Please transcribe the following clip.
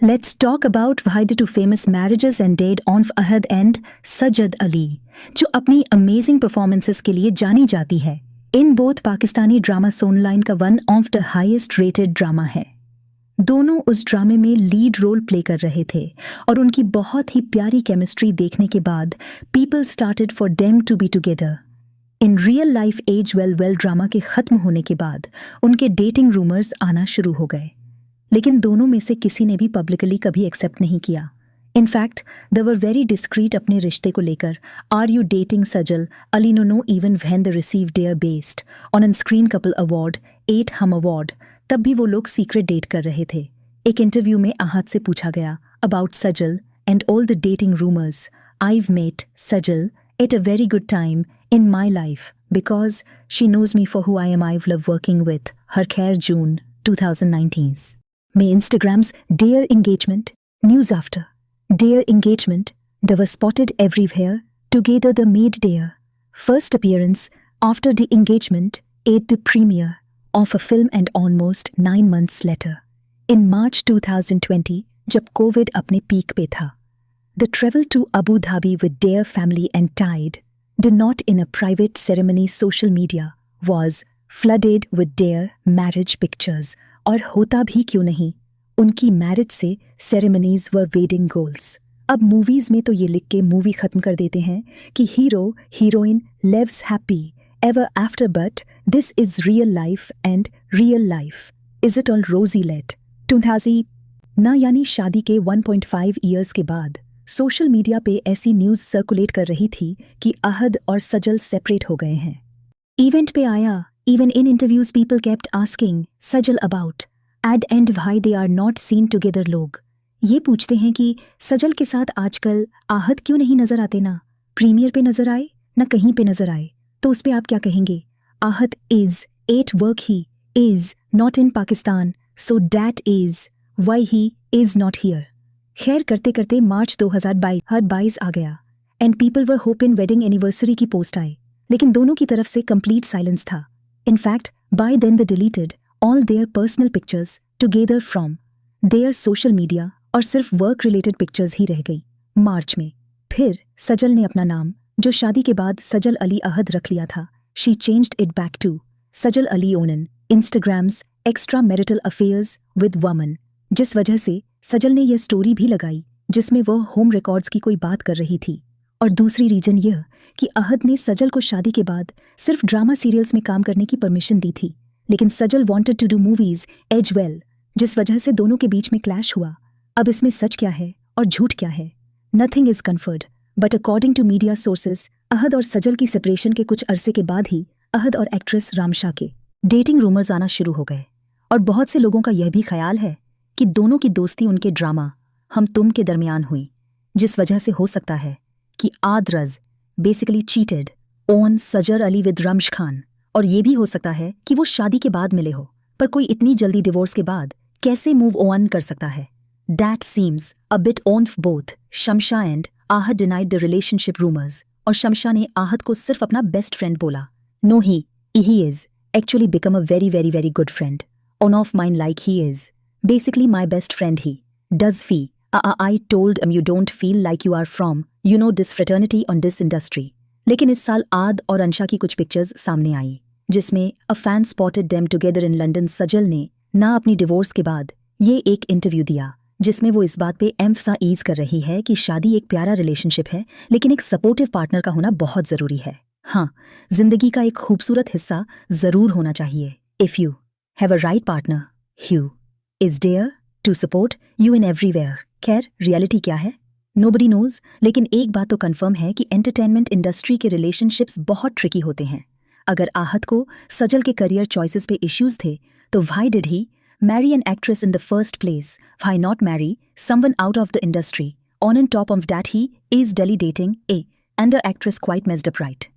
Let's talk about why the two famous marriages ended on Ahad and Sajad Ali, जो अपनी amazing performances के लिए जानी जाती है। इन बोथ पाकिस्तानी ड्रामा सोनलाइन का one of the highest rated drama है। दोनों उस ड्रामे में लीड रोल प्ले कर रहे थे और उनकी बहुत ही प्यारी केमिस्ट्री देखने के बाद people started for them to be together. In real life as well well drama के खत्म होने के बाद उनके डेटिंग रूमर्स आना शुरू हो गए, लेकिन दोनों में से किसी ने भी पब्लिकली कभी एक्सेप्ट नहीं किया। In fact they were very discreet अपने रिश्ते को लेकर। Are you dating Sajal? Ali no no even when they receive their best on an screen couple award 8 Hum award, तब भी वो लोग सीक्रेट डेट कर रहे थे। एक इंटरव्यू में आहद से पूछा गया about Sajal and all the dating rumours. I've met Sajal at a very good time in my life because she knows me for who I am. I've loved working with her. Khair June 2019 में Instagram's Dear Engagement news after Dear Engagement they were spotted everywhere together. The made their first appearance after the engagement at the premiere of a film and almost 9 months later in March 2020 जब Covid अपने peak पे था. The travel to Abu Dhabi with their family and tied did not in a private ceremony. Social media was flooded with their marriage pictures. और होता भी क्यों नहीं, उनकी मैरिज से सेरेमनीज वर वेडिंग गोल्स। अब मूवीज में तो ये लिख के मूवी खत्म कर देते हैं कि hero heroine lives happy ever after, but this is real life and real life is it all rosy लेट टुनहाजी ना, यानी शादी के 1.5 ईयर्स के बाद सोशल मीडिया पे ऐसी न्यूज सर्कुलेट कर रही थी कि अहद और सजल सेपरेट हो गए हैं। इवेंट पे आया, even in interviews people kept asking Sajal about at and why they are not seen together. लोग ये पूछते हैं कि सजल के साथ आजकल आहद क्यों नहीं नजर आते, ना प्रीमियर पे नजर आए ना कहीं पे नजर आए, तो उस पे आप क्या कहेंगे? Ahad is at work, he is not in Pakistan, so that is why he is not here. खैर करते करते मार्च 2022 आ गया and people were hoping wedding anniversary की पोस्ट आए, लेकिन दोनों की तरफ से कंप्लीट साइलेंस था। In fact by then they deleted all their personal pictures together from their social media और सिर्फ वर्क रिलेटेड पिक्चर्स ही रह गई। मार्च में फिर सजल ने अपना नाम, जो शादी के बाद सजल अली अहद रख लिया था, she changed it back to Sajal Ali on Instagram's extra marital affairs with woman, जिस वजह से सजल ने यह स्टोरी भी लगाई जिसमें वह होम रिकॉर्ड्स की कोई बात कर रही थी। और दूसरी रीजन यह कि अहद ने सजल को शादी के बाद सिर्फ ड्रामा सीरियल्स में काम करने की परमिशन दी थी, लेकिन Sajal wanted to do movies as well, जिस वजह से दोनों के बीच में क्लैश हुआ। अब इसमें सच क्या है और झूठ क्या है, nothing is confirmed, but according to media sources Ahad और सजल की सेपरेशन के कुछ अरसे के बाद ही अहद और एक्ट्रेस रामशा के डेटिंग रूमर्स आना शुरू हो गए। और बहुत से लोगों का यह भी ख्याल है कि दोनों की दोस्ती उनके ड्रामा हम तुम के दरमियान हुई, जिस वजह से हो सकता है कि आदरज basically cheated on Sajal Ali with Ramsha Khan, और ये भी हो सकता है कि वो शादी के बाद मिले हो, पर कोई इतनी जल्दी डिवोर्स के बाद कैसे मूव ऑन कर सकता है? That seems a bit on both Ramsha and Ahad denied the relationship rumours, और शमशा ने आहद को सिर्फ अपना बेस्ट फ्रेंड बोला। No, he is actually become a very very very good friend on of mine, like he is basically my best friend. He does fee. I told him you don't feel like you are from, you know, this fraternity on this industry. लेकिन इस साल आद और अंशा की कुछ pictures सामने आई जिसमें a fan spotted them together in London. Sajal ने ना अपनी डिवोर्स के बाद ये एक इंटरव्यू दिया जिसमें वो इस बात पे एम्फसाइज कर रही है कि शादी एक प्यारा रिलेशनशिप है, लेकिन एक सपोर्टिव पार्टनर का होना बहुत जरूरी है। हाँ, जिंदगी का एक खूबसूरत हिस्सा जरूर होना चाहिए। If you have a right partner, you is there to support you in everywhere. खैर रियलिटी क्या है nobody knows, लेकिन एक बात तो कंफर्म है कि एंटरटेनमेंट इंडस्ट्री के रिलेशनशिप्स बहुत ट्रिकी होते हैं। अगर आहद को सजल के करियर चॉइसेस पे इश्यूज थे तो why did he marry an actress in the first place? Why not marry someone out of the industry? On top of that he is dating a under actress, quite messed up, right?